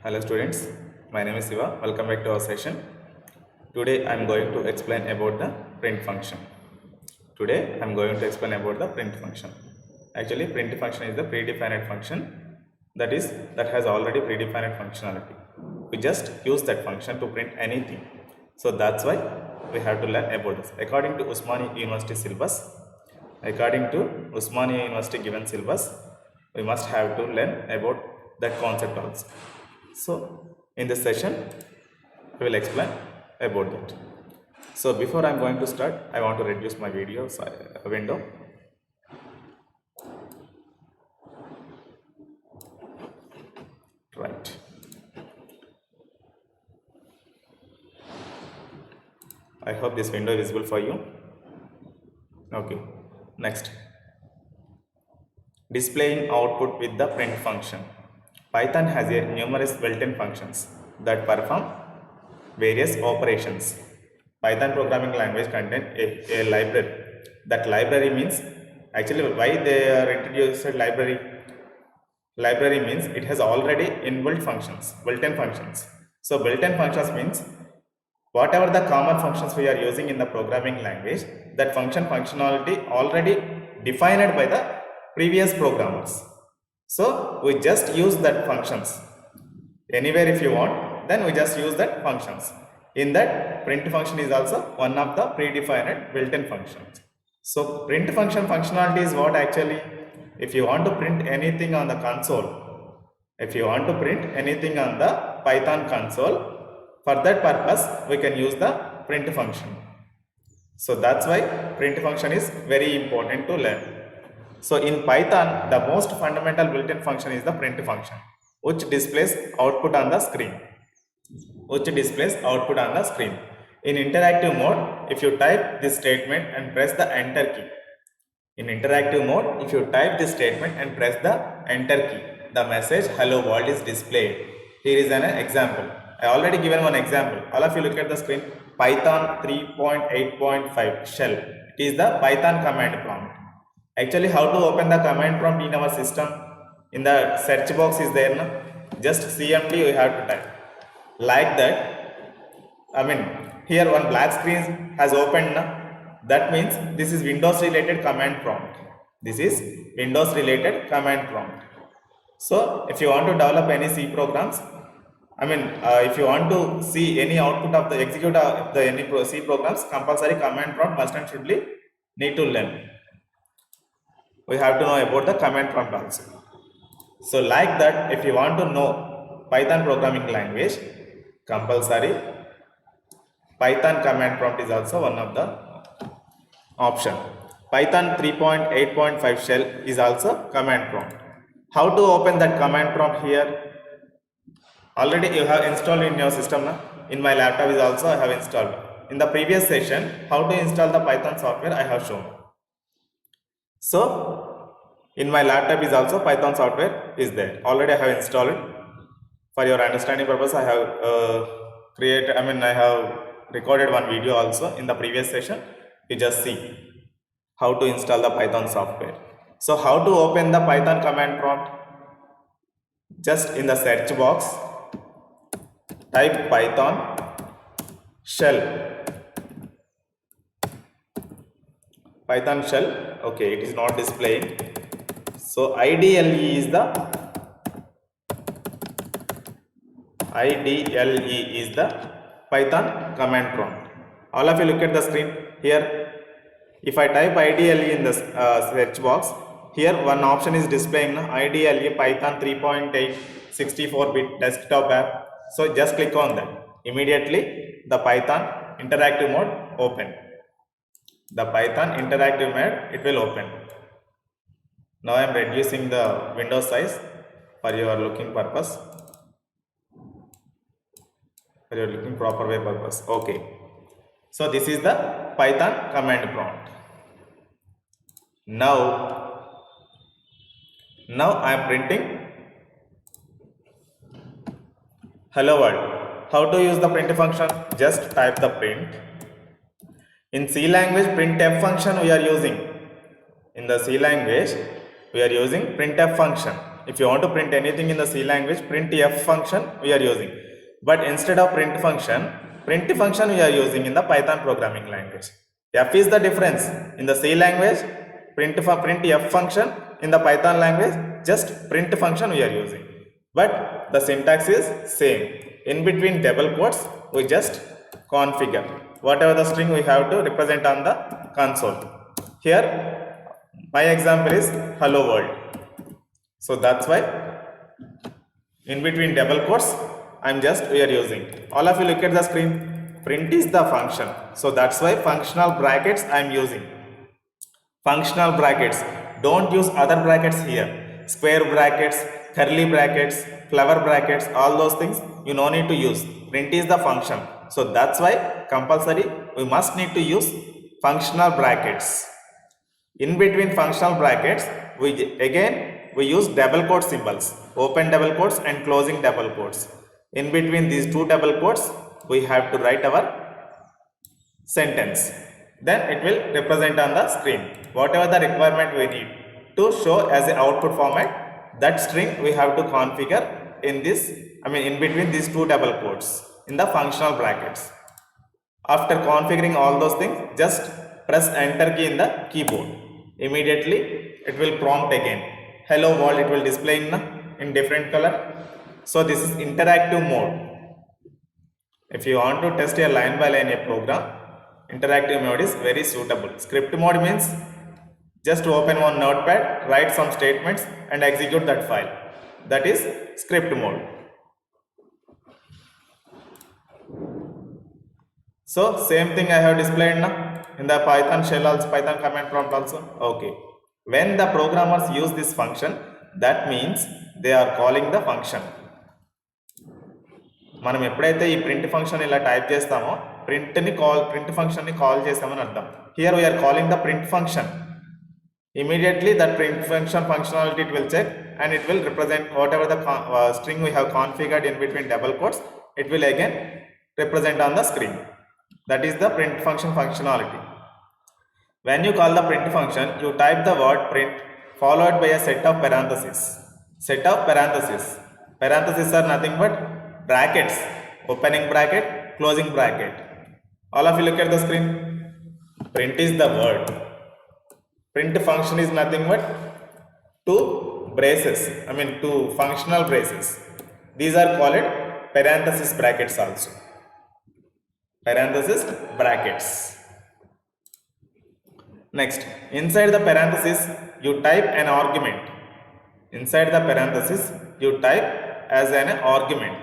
Hello students, my name is Siva. Welcome back to our session. Today I am going to explain about the print function. Today I am going to explain about the print function. Actually, print function is the predefined function that has already predefined functionality. We just use that function to print anything. So that's why we have to learn about this. According to Usmania University given syllabus, we must have to learn about that concept also. So in this session we will explain about that. So before I am going to start, I want to reduce my video window. Right. I hope this window is visible for you. Okay. Next. Displaying output with the print function. Python has numerous built-in functions that perform various operations. Python programming language contains a library. That library means, actually why they are introduced a library? Library means it has already inbuilt functions, built-in functions. So built-in functions means whatever the common functions we are using in the programming language, that functionality already defined by the previous programmers. So we just use that functions. Anywhere if you want, then we just use that functions. In that, print function is also one of the predefined built-in functions. So print function functionality is what actually, if you want to print anything on the console, if you want to print anything on the Python console, for that purpose we can use the print function. So that's why print function is very important to learn. So in Python, the most fundamental built-in function is the print function, which displays output on the screen. In interactive mode, if you type this statement and press the enter key. The message hello world is displayed. Here is an example. I already given one example. All of you look at the screen. Python 3.8.5 shell. It is the Python command prompt. Actually, how to open the command prompt in our system? In the search box is there, no? Just CMD we have to type. Like that. Here one black screen has opened, no? That means this is Windows related command prompt. So if you want to develop any C programs, if you want to see any output of the execute of the any C programs, compulsory command prompt must and should need to learn. We have to know about the command prompt also. So like that, if you want to know Python programming language, compulsory Python command prompt is also one of the option. Python 3.8.5 shell is also command prompt. How to open that command prompt here? Already you have installed in your system, na? In my laptop is also I have installed. In the previous session, how to install the Python software I have shown. So in my laptop is also Python software is there. Already I have installed it. For your understanding purpose, I have I have recorded one video also in the previous session. You just see how to install the Python software. So how to open the Python command prompt? Just in the search box, type Python shell. Okay, it is not displaying. So IDLE is the Python command prompt. All of you look at the screen here. If I type IDLE in the search box, here one option is displaying IDLE Python 3.8 64-bit desktop app. So just click on that. Immediately the Python interactive mode open. It will open. Now I am reducing the window size for your looking purpose. For your looking proper way purpose. Okay. So this is the Python command prompt. Now I am printing hello world. How to use the print function? Just type the print. In C language, printf function we are using. In the C language, we are using printf function. If you want to print anything in the C language, printf function we are using. But instead of print function we are using in the Python programming language. F is the difference. In the C language, printf function. In the Python language, just print function we are using. But the syntax is same. In between double quotes, we just configure whatever the string we have to represent on the console. Here, my example is hello world. So that's why in between double quotes, we are using. All of you look at the screen. Print is the function. So that's why functional brackets I am using. Functional brackets. Don't use other brackets here. Square brackets, curly brackets, flower brackets, all those things you no need to use. Print is the function. So that's why compulsory we must need to use functional brackets. In between functional brackets, we use double quote symbols, open double quotes and closing double quotes. In between these two double quotes, we have to write our sentence. Then it will represent on the screen. Whatever the requirement we need to show as an output format, that string we have to configure in between these two double quotes in the functional brackets. After configuring all those things, just press enter key in the keyboard. Immediately it will prompt again. Hello world, it will display in different color. So this is interactive mode. If you want to test a line by line a program, interactive mode is very suitable. Script mode means just open one notepad, write some statements and execute that file. That is script mode. So same thing I have displayed now in the Python shell also, Python command prompt also. Okay. When the programmers use this function, that means they are calling the function. మనం ఎప్పుడైతే ఈ print function ఇలా type చేస్తామో print function ని call చేస్తామని అర్థం. Here we are calling the print function. Immediately that print function functionality it will check and it will represent whatever the string we have configured in between double quotes. It will again represent on the screen. That is the print function functionality. When you call the print function, you type the word print followed by a set of parentheses. Set of parentheses. Parentheses are nothing but brackets, opening bracket, closing bracket. All of you look at the screen. Print is the word. Print function is nothing but two braces, two functional braces. These are called parenthesis brackets also. Parenthesis brackets. Next, inside the parenthesis, you type an argument. Inside the parenthesis, you type as an argument.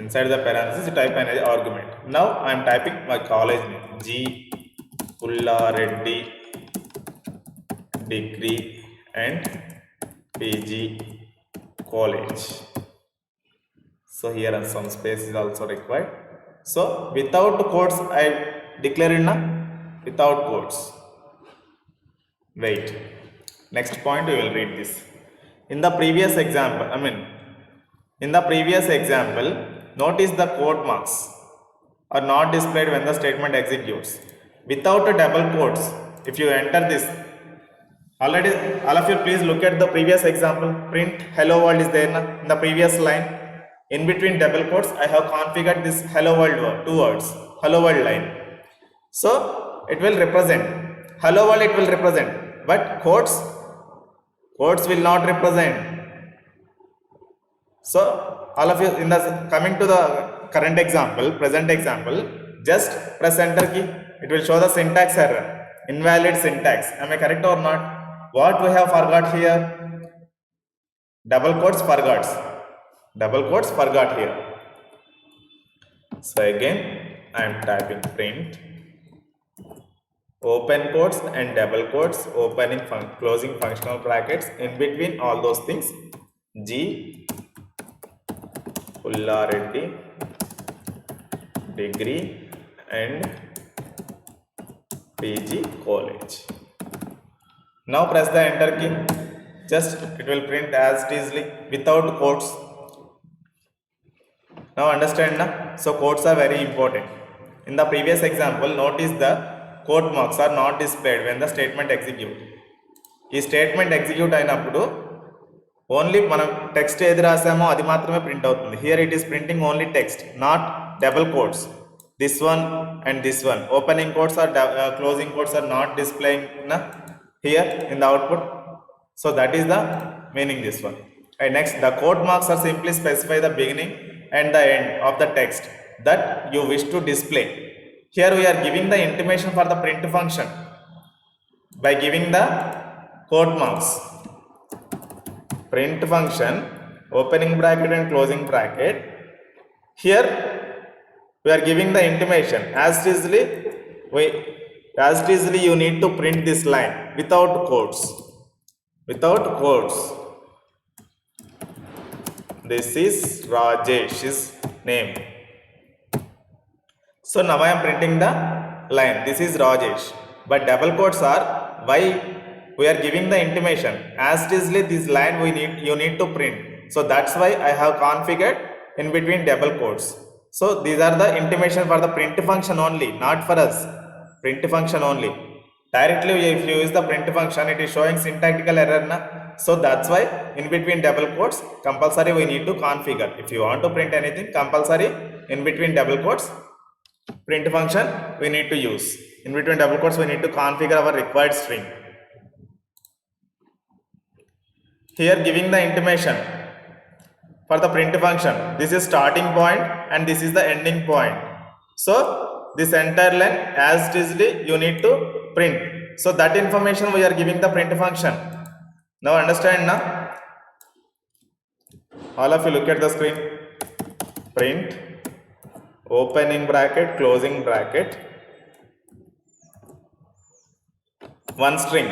Inside the parenthesis, you type an argument. Now, I am typing my college name. G. Pulla Reddy Degree and PG College. So, here some space is also required. So, without quotes, I declare it now. Without quotes. Wait. Next point, we will read this. In the previous example, notice the quote marks are not displayed when the statement executes. Without a double quotes, if you enter this, already all of you please look at the previous example. Print hello world is there in the previous line. In between double quotes, I have configured this hello world two words, hello world line. So it will represent hello world, it will represent, but quotes will not represent. So all of you coming to the current example, present example, just press enter key. It will show the syntax error, invalid syntax. Am I correct or not? What we have forgot here? Double quotes forgot. Double quotes forgot here. So again, I am typing print open quotes and double quotes, opening closing functional brackets. In between all those things, G. Pulla Reddy Degree and PG College. Now press the enter key. Just it will print as it is without quotes. Now understand na? So quotes are very important. In the previous example, notice the quote marks are not displayed when the statement execute. ఈ statement execute అయినప్పుడు only మనం text ఏది రాసామో అది మాత్రమే print అవుతుంది. Here it is printing only text, not double quotes. This one and this one opening quotes are closing quotes are not displaying here in the output. So that is the meaning this one. And next, the quote marks are simply specify the beginning and the end of the text that you wish to display. Here we are giving the intimation for the print function by giving the quote marks. Print function, opening bracket and closing bracket. Here we are giving the intimation. As easily you need to print this line without quotes. This is Rajesh's name. So now I am printing the line. This is Rajesh. But double quotes are why we are giving the intimation. As easily this line you need to print. So that's why I have configured in between double quotes. So these are the intimation for the print function only, not for us. Print function only. Directly if you use the print function, it is showing syntactical error na. So that's why in between double quotes compulsory we need to configure. If you want to print anything, compulsory in between double quotes print function we need to use. In between double quotes we need to configure our required string. Here giving the intimation for the print function. This is starting point and this is the ending point. So this entire line as easily you need to print. So that information we are giving the print function. Now understand now? All of you look at the screen. Print, opening bracket, closing bracket, one string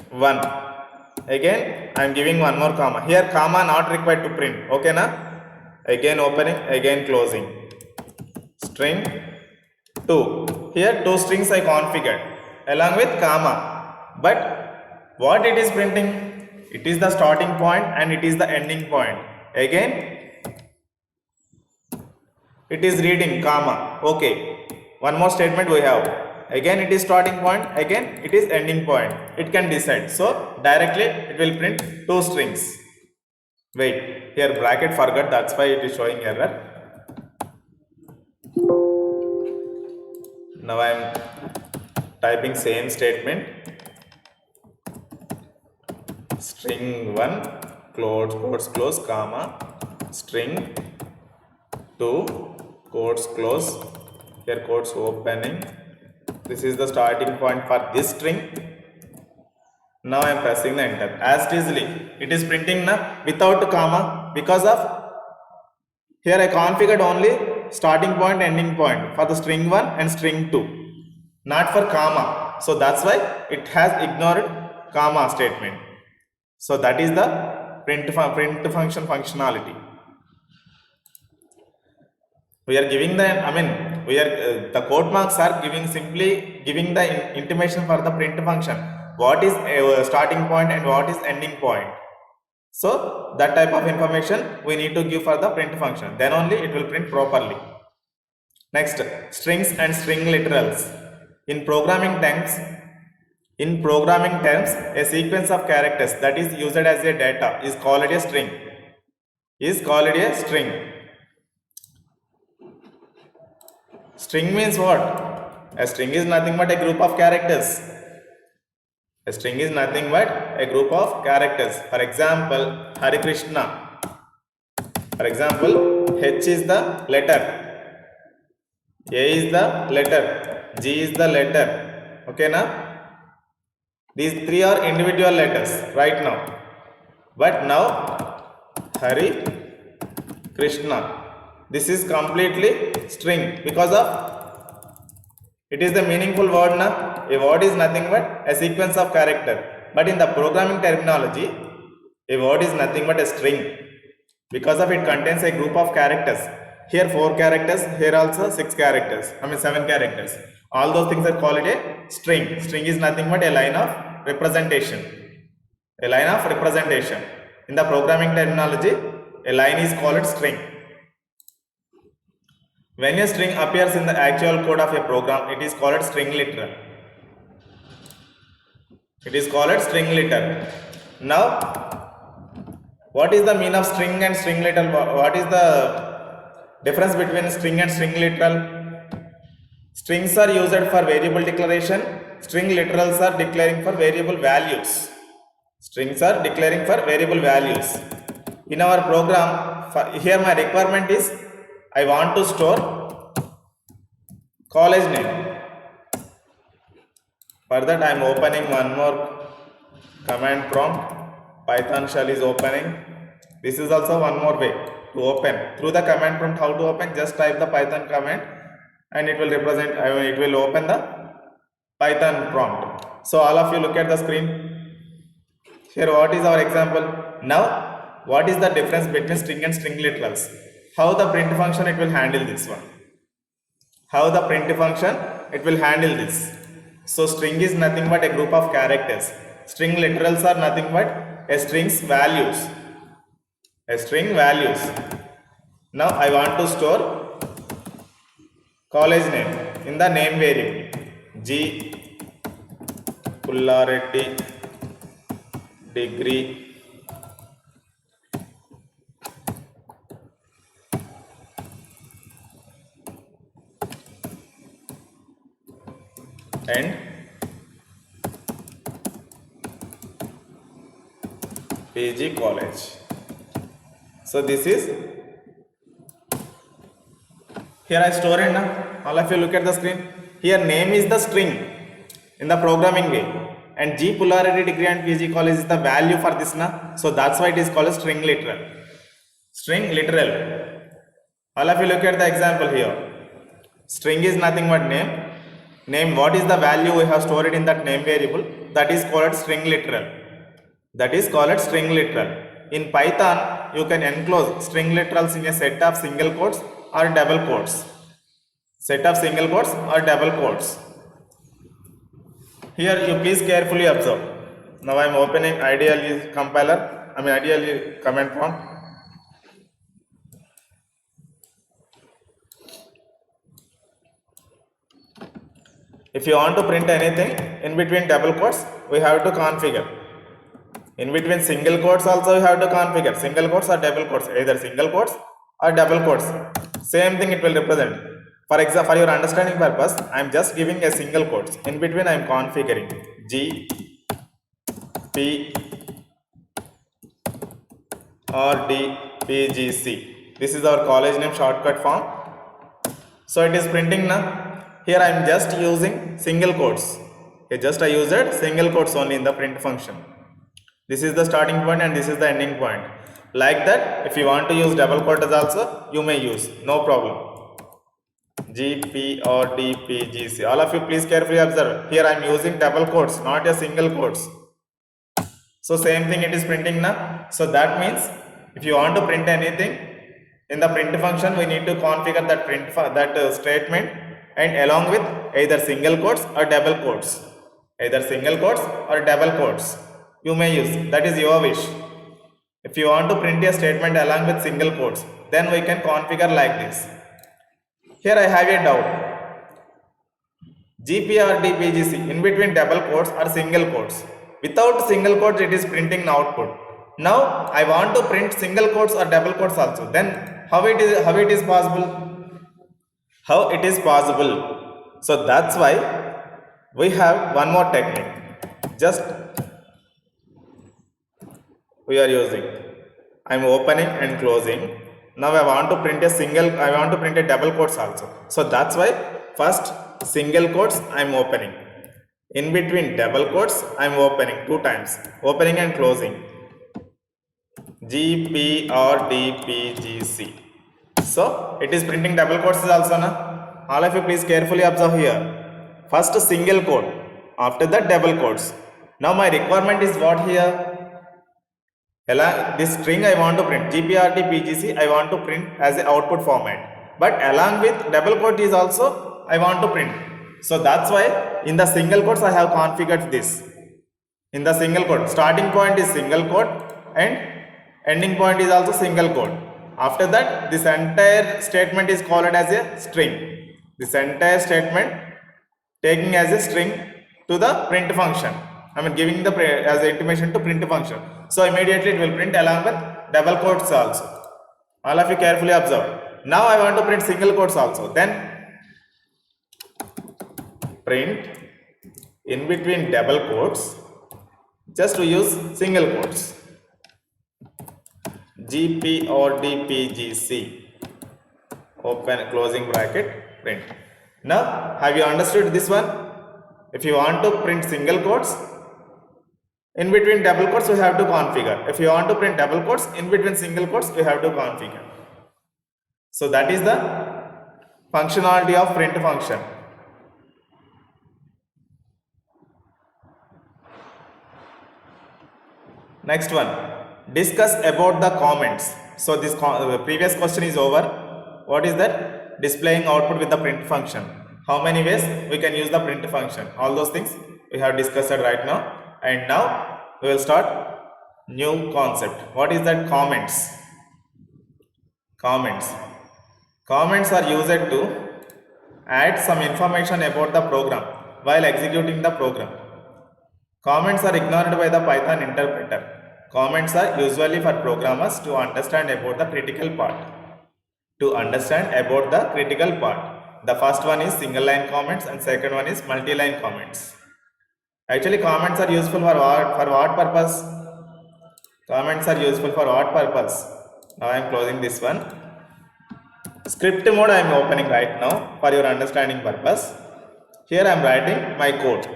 1. Again I am giving one more comma. Here comma not required to print. Okay na? Again opening, again closing. String 2. Here 2 strings I configured along with comma. But what it is printing? It is the starting point and it is the ending point. Again it is reading comma. Okay. One more statement we have. Again it is starting point, again it is ending point. It can decide. So directly it will print 2 strings. Wait, here bracket forgot, that's why it is showing error. Now I am typing same statement. String 1 quotes close comma, string 2 quotes close, here quotes opening. This is the starting point for this string. Now I am pressing the enter. As easily it is printing na without comma, because of here I configured only starting point, ending point for the string 1 and string 2, not for comma. So that's why it has ignored comma statement. So that is the print function functionality. We are giving the, the quote marks are simply giving the intimation for the print function. What is starting point and what is ending point? So that type of information we need to give for the print function. Then only it will print properly. Next, strings and string literals. In programming terms, a sequence of characters that is used as a data is called a string. String means what? A string is nothing but a group of characters. A string is nothing but a group of characters. For example, Hare Krishna. For example, H is the letter, A is the letter, G is the letter. Okay na? These 3 are individual letters right now. But now Hare Krishna. This is completely string because of it is the meaningful word na. A word is nothing but a sequence of character. But in the programming terminology, a word is nothing but a string because of it contains a group of characters. Here 4 characters, here also 6 characters. 7 characters. All those things are called a string. String is nothing but a line of representation. A line of representation. In the programming terminology, a line is called string. When a string appears in the actual code of a program, it is called string literal. It is called as string literal. Now, what is the mean of string and string literal? What is the difference between string and string literal? Strings are used for variable declaration. String literals are declaring for variable values. Strings are declaring for variable values. In our program, here my requirement is I want to store college name. For that I am opening one more command prompt. Python shell is opening. This is also one more way to open. Through the command prompt, how to open? Just type the Python command and it will represent, it will open the Python prompt. So all of you look at the screen. Here what is our example? Now what is the difference between string and string literals? How the print function it will handle this one? How the print function it will handle this? So string is nothing but a group of characters. String literals are nothing but a string's values. A string values. Now I want to store college name in the name variable. G Pullareddy degree and PG college. So this is here I store it now. All of you look at the screen. Here name is the string in the programming way, and G Pullareddy degree and PG college is the value for this now. So that's why it is called string literal. String literal. All of you look at the example here. String is nothing but name. Name, what is the value we have stored in that name variable? That is called string literal. That is called string literal. In Python, you can enclose string literals in a set of single quotes or double quotes. Set of single quotes or double quotes. Here you please carefully observe. Now I am opening IDLE compiler, IDLE command prompt. If you want to print anything in between double quotes, we have to configure. In between single quotes also we have to configure. Single quotes or double quotes, either single quotes or double quotes. Same thing it will represent. For example, for your understanding purpose, I am just giving a single quotes. In between I am configuring G, P, or D, P, G, C. This is our college name shortcut form. So it is printing now. Here I am just using single quotes. Okay, just I used single quotes only in the print function. This is the starting point and this is the ending point. Like that, if you want to use double quotes also, you may use, no problem. G, P, or D, P, G, C. All of you please carefully observe. Here I am using double quotes, not a single quotes. So same thing it is printing now. So that means if you want to print anything in the print function, we need to configure that statement, and along with either single quotes or double quotes. Either single quotes or double quotes. You may use, that is your wish. If you want to print a statement along with single quotes, then we can configure like this. Here I have a doubt. GPRD PGC in between double quotes or single quotes. Without single quotes it is printing output. Now I want to print single quotes or double quotes also. Then how it is possible? How it is possible? So that's why we have one more technique. Just we are using. I am opening and closing. Now I want to print a double quotes also. So that's why first single quotes I am opening. In between double quotes I am opening 2 times. Opening and closing. G, P, or D, P, G, C. So it is printing double quotes also now. All of you please carefully observe here. First single quote. After that double quotes. Now my requirement is what here? This string I want to print, GPRT PGC I want to print as a output format, but along with double quote is also I want to print. So that's why in the single quotes I have configured this. In the single quote, starting point is single quote and ending point is also single quote. After that, this entire statement is called as a string. This entire statement taking as a string to the print function, giving the as a intimation to print function. So immediately it will print along with double quotes also. All of you carefully observe. Now I want to print single quotes also. Then print in between double quotes, just to use single quotes. GP or DPGC, open closing bracket, print. Now have you understood this one? If you want to print single quotes, in between double quotes, we have to configure. If you want to print double quotes, in between single quotes, we have to configure. So that is the functionality of print function. Next one, discuss about the comments. So this the previous question is over. What is that? Displaying output with the print function. How many ways we can use the print function? All those things we have discussed right now. And now we will start new concept. What is that? Comments. Comments. Comments are used to add some information about the program while executing the program. Comments are ignored by the Python interpreter. Comments are usually for programmers to understand about the critical part. To understand about the critical part. The first one is single line comments and second one is multi-line comments. Actually, comments are useful for what purpose? Comments are useful for what purpose? Now I am closing this one. Script mode I am opening right now for your understanding purpose. Here I am writing my code.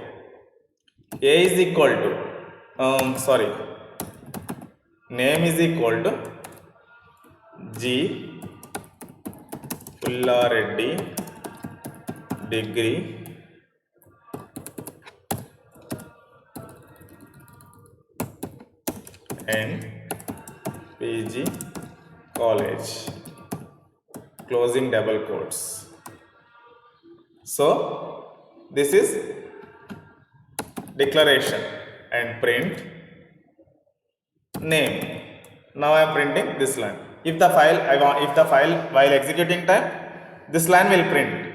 A is equal to name is equal to G Pullareddy degree and PG college, closing double quotes. So this is declaration and print name. Now I am printing this line. If the file while executing time, this line will print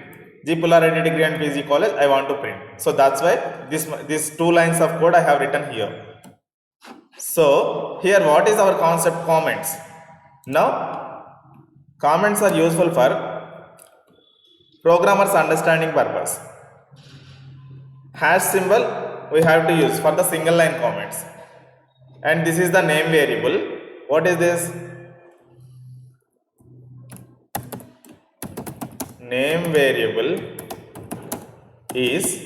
G Pullareddy degree and PG college I want to print. So that's why these two lines of code I have written here. So here what is our concept? Comments. Now comments are useful for programmers understanding purpose. Hash symbol we have to use for the single line comments. And this is the name variable. What is this? Name variable is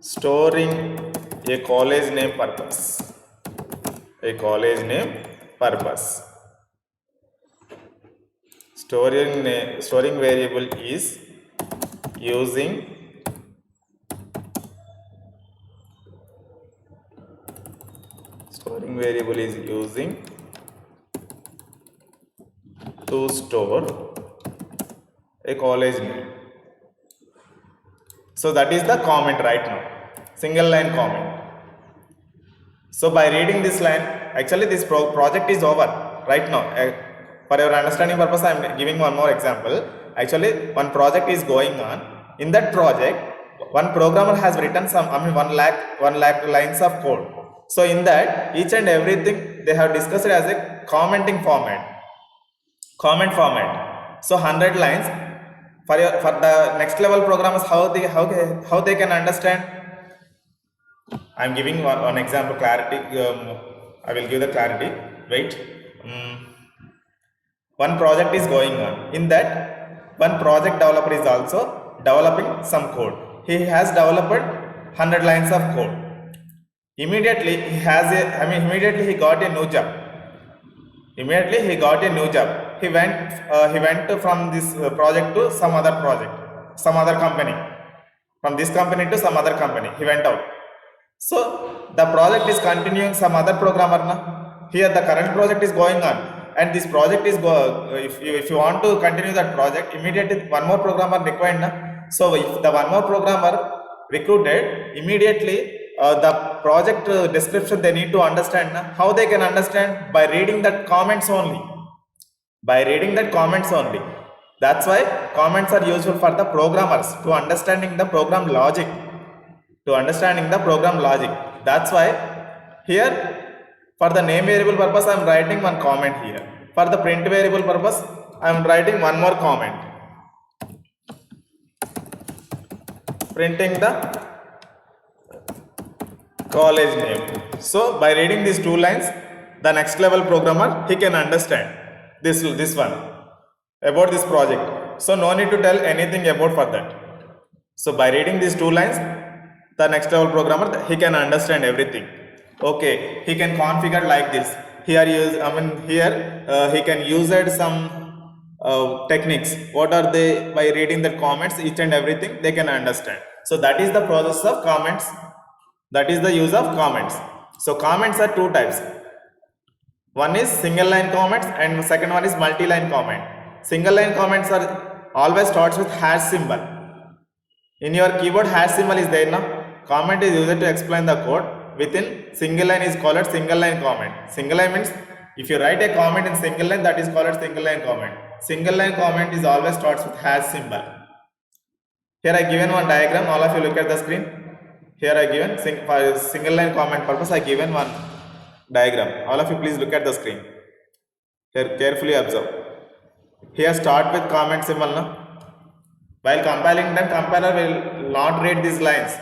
storing a college name purpose. A college name purpose. Storing variable is using to store a college name. So that is the comment right now, single line comment. So by reading this line, actually this project is over right now. For your understanding purpose, I am giving one more example. Actually, one project is going on. In that project, one programmer has written 1 lakh lines of code. So in that, each and everything they have discussed as a comment format. So 100 lines for the next level programmers, how they can understand. I am giving one example clarity. I will give the clarity. Wait. One project is going on. In that, one project developer is also developing some code. He has developed 100 lines of code. Immediately he got a new job. He went from this project to some other project, some other company. From this company to some other company, he went out. So the project is continuing some other programmer now. Here the current project is going on. And this project is if you want to continue that project, immediately one more programmer required na. So if the one more programmer recruited, immediately the project description they need to understand na. How they can understand? By reading that comments only. That's why comments are useful for the programmers to understanding the program logic. That's why here for the name variable purpose I am writing one comment here. For the print variable purpose I am writing one more comment. Printing the college name. So by reading these two lines, the next level programmer he can understand this one about this project. So no need to tell anything about for that. So by reading these two lines, the next level programmer he can understand everything. Okay, he can configure like this. Here he can use some techniques. What are they? By reading the comments, each and everything they can understand. So that is the process of comments. That is the use of comments. So comments are two types. One is single line comments and second one is multi-line comment. Single line comments are always starts with hash symbol. In your keyboard hash symbol is there now. Comment is used to explain the code. Within single line is called single line comment. Single line means if you write a comment in single line, that is called single line comment. Single line comment is always starts with hash symbol. Here I given one diagram. All of you look at the screen. Here I given for single line comment purpose I given one diagram. All of you please look at the screen. Here carefully observe. Here start with comment symbol now. While compiling them, compiler will not read these lines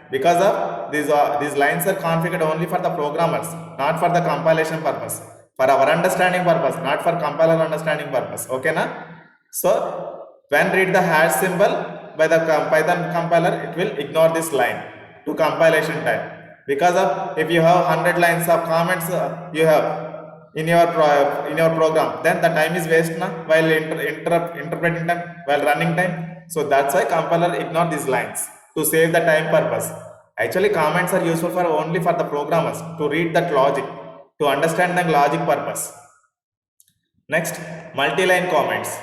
because of these lines are configured only for the programmers, not for the compilation purpose, for our understanding purpose, not for compiler understanding purpose. Okay na? So when read the hash symbol by the Python compiler, it will ignore this line to compilation time, because of if you have 100 lines of comments you have in your program, then the time is waste na while interpreting time, while running time. So that's why compiler ignore these lines to save the time purpose. Actually comments are useful for only for the programmers to read that logic, to understand the logic purpose. Next, multi-line comments.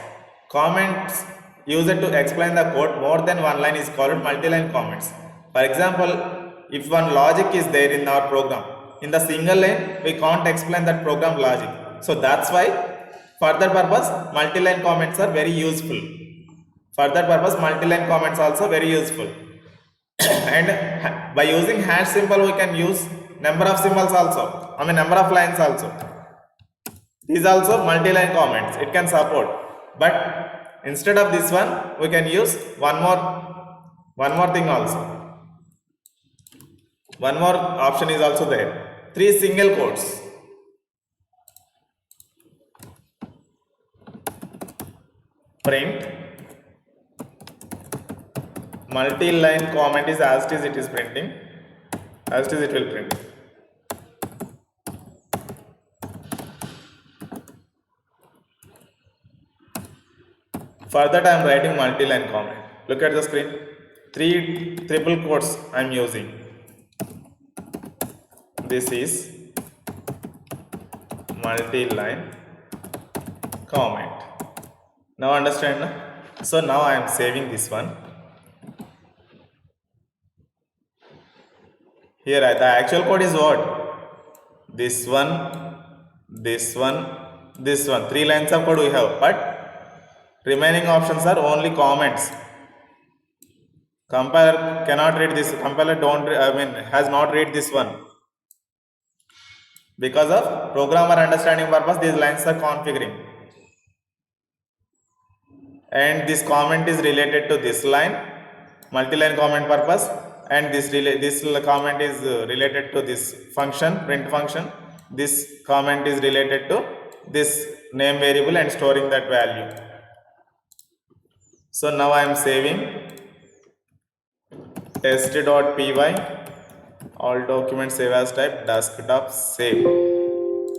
Comments used to explain the code more than one line is called multi-line comments. For example, if one logic is there in our program, in the single line we can't explain that program logic. So that's why for that purpose multi-line comments are very useful. For that purpose multi-line comments also very useful. And by using hash symbol we can use number of symbols also, number of lines also. These also multi-line comments it can support, but instead of this one we can use one more thing also. One more option is also there. 3 single quotes. Print multi-line comment is as it is, it is printing, as it is it will print. For that I am writing multi-line comment. Look at the screen. 3 triple quotes I am using. This is multi-line comment. Now understand na? So now I am saving this one. Here the actual code is what? This one, this one, this one. 3 lines of code we have, but remaining options are only comments. Compiler cannot read this. Compiler has not read this one. Because of programmer understanding purpose, these lines are configuring. And this comment is related to this line, multi-line comment purpose, and this comment is related to this function, print function. This comment is related to this name variable and storing that value. So now I am saving test.py, all documents save as type, desktop save.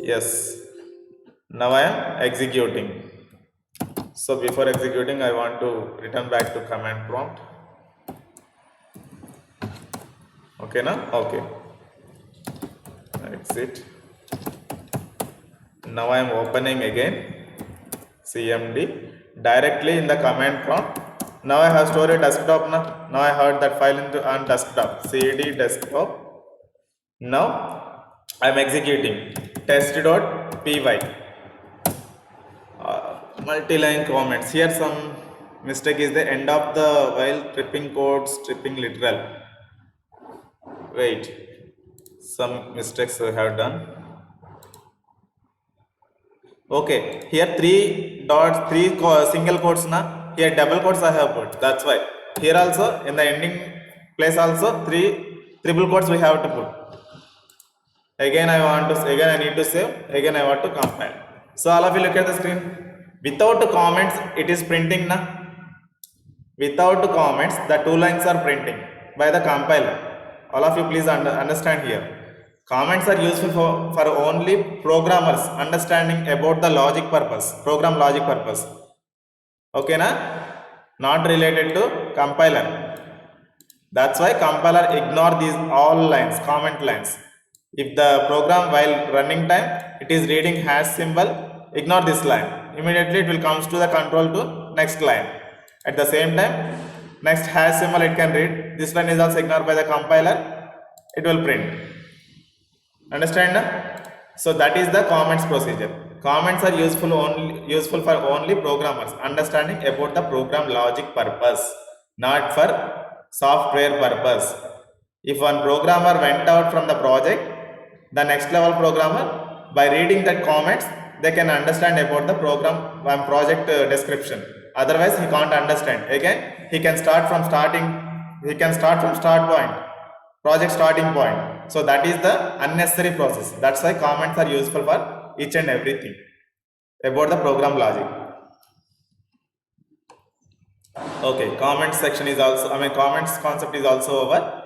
Yes. Now I am executing. So before executing I want to return back to command prompt. Okay na? Okay. Exit. Now I am opening again cmd directly in the command prompt. Now I have stored a desktop na. Now I have that file on desktop, cd desktop. Now I am executing test.py. multi-line comments. Here some mistake is the end of the while tripping codes, tripping literal. Wait, some mistakes I have done. Okay, here three dots, single quotes na. Here double quotes I have put. That's why. Here also in the ending place also three triple quotes we have to put. Again I need to save. Again I want to compile. So all of you look at the screen. Without comments, it is printing na. Without comments, the two lines are printing by the compiler. All of you please understand here. Comments are useful for only programmers understanding about the logic purpose, program logic purpose. Okay na? Not related to compiler. That's why compiler ignore these all lines, comment lines. If the program while running time, it is reading hash symbol, ignore this line. Immediately it will comes to the control to next line. At the same time, next hash symbol it can read. This line is also ignored by the compiler. It will print. Understand? Na? So that is the comments procedure. Comments are useful for only programmers understanding about the program logic purpose, not for software purpose. If one programmer went out from the project, the next level programmer, by reading that comments, they can understand about the program project description. Otherwise, he can't understand. Again, he can start from start point, project starting point. So that is the unnecessary process. That's why comments are useful for each and everything about the program logic. Okay, comments section is also, comments concept is also over.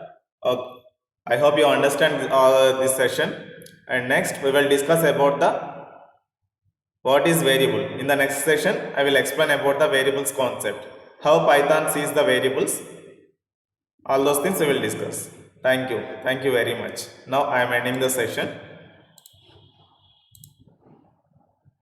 I hope you understand this session. And next we will discuss about what is variable. In the next session, I will explain about the variables concept, how Python sees the variables. All those things we will discuss. Thank you very much. Now I am ending the session.